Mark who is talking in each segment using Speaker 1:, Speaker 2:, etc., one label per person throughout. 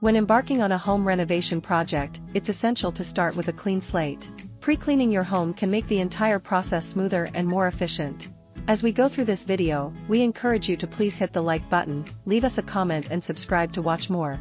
Speaker 1: When embarking on a home renovation project, it's essential to start with a clean slate. Pre-cleaning your home can make the entire process smoother and more efficient. As we go through this video, we encourage you to please hit the like button, leave us a comment and subscribe to watch more.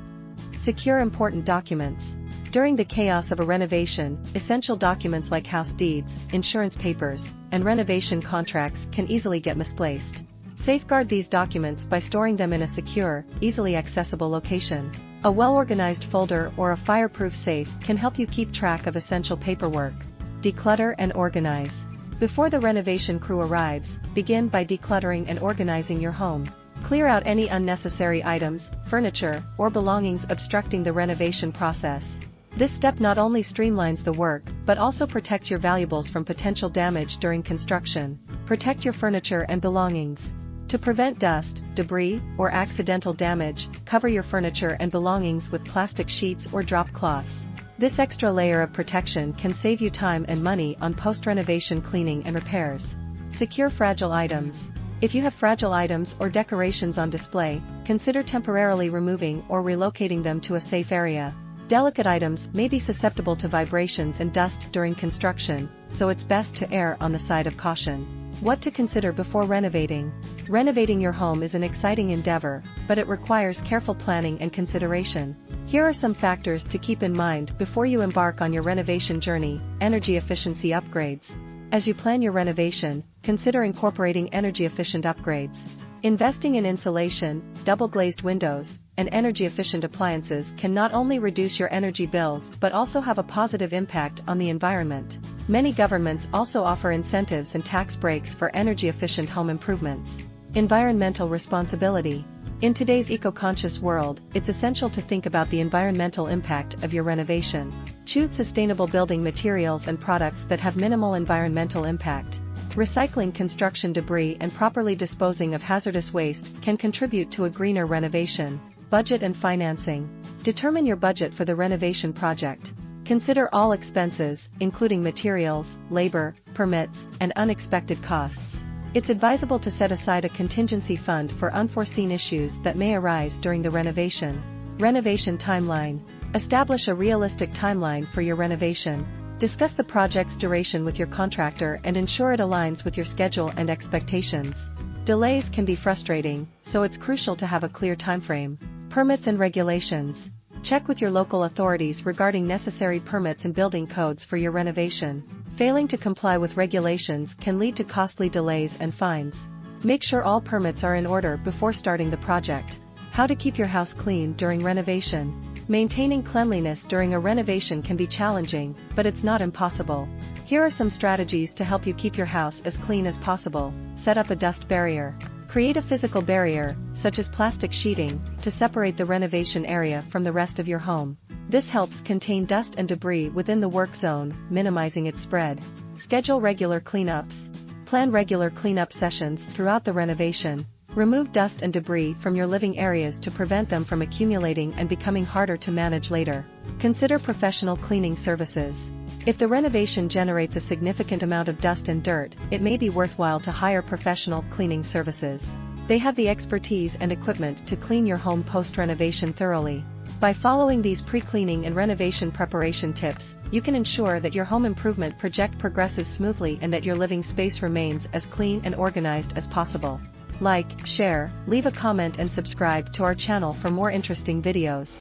Speaker 1: Secure important documents. During the chaos of a renovation, essential documents like house deeds, insurance papers, and renovation contracts can easily get misplaced. Safeguard these documents by storing them in a secure, easily accessible location. A well-organized folder or a fireproof safe can help you keep track of essential paperwork. Declutter and organize. Before the renovation crew arrives, begin by decluttering and organizing your home. Clear out any unnecessary items, furniture, or belongings obstructing the renovation process. This step not only streamlines the work, but also protects your valuables from potential damage during construction. Protect your furniture and belongings. To prevent dust, debris, or accidental damage, cover your furniture and belongings with plastic sheets or drop cloths. This extra layer of protection can save you time and money on post-renovation cleaning and repairs. Secure fragile items. If you have fragile items or decorations on display, consider temporarily removing or relocating them to a safe area. Delicate items may be susceptible to vibrations and dust during construction, so it's best to err on the side of caution. What to consider before renovating. Renovating your home is an exciting endeavor, but it requires careful planning and consideration. Here are some factors to keep in mind before you embark on your renovation journey. Energy efficiency upgrades. As you plan your renovation, consider incorporating energy-efficient upgrades. Investing in insulation, double-glazed windows, and energy-efficient appliances can not only reduce your energy bills but also have a positive impact on the environment. Many governments also offer incentives and tax breaks for energy-efficient home improvements. Environmental responsibility. In today's eco-conscious world, it's essential to think about the environmental impact of your renovation. Choose sustainable building materials and products that have minimal environmental impact. Recycling construction debris and properly disposing of hazardous waste can contribute to a greener renovation. Budget and financing. Determine your budget for the renovation project. Consider all expenses, including materials, labor, permits, and unexpected costs. It's advisable to set aside a contingency fund for unforeseen issues that may arise during the renovation. Renovation timeline. Establish a realistic timeline for your renovation. Discuss the project's duration with your contractor and ensure it aligns with your schedule and expectations. Delays can be frustrating, so it's crucial to have a clear timeframe. Permits and regulations. Check with your local authorities regarding necessary permits and building codes for your renovation. Failing to comply with regulations can lead to costly delays and fines. Make sure all permits are in order before starting the project. How to keep your house clean during renovation. Maintaining cleanliness during a renovation can be challenging, but it's not impossible. Here are some strategies to help you keep your house as clean as possible. Set up a dust barrier. Create a physical barrier, such as plastic sheeting, to separate the renovation area from the rest of your home. This helps contain dust and debris within the work zone, minimizing its spread. Schedule regular cleanups. Plan regular cleanup sessions throughout the renovation. Remove dust and debris from your living areas to prevent them from accumulating and becoming harder to manage later. Consider professional cleaning services. If the renovation generates a significant amount of dust and dirt, it may be worthwhile to hire professional cleaning services. They have the expertise and equipment to clean your home post-renovation thoroughly. By following these pre-cleaning and renovation preparation tips, you can ensure that your home improvement project progresses smoothly and that your living space remains as clean and organized as possible. Like, share, leave a comment and subscribe to our channel for more interesting videos.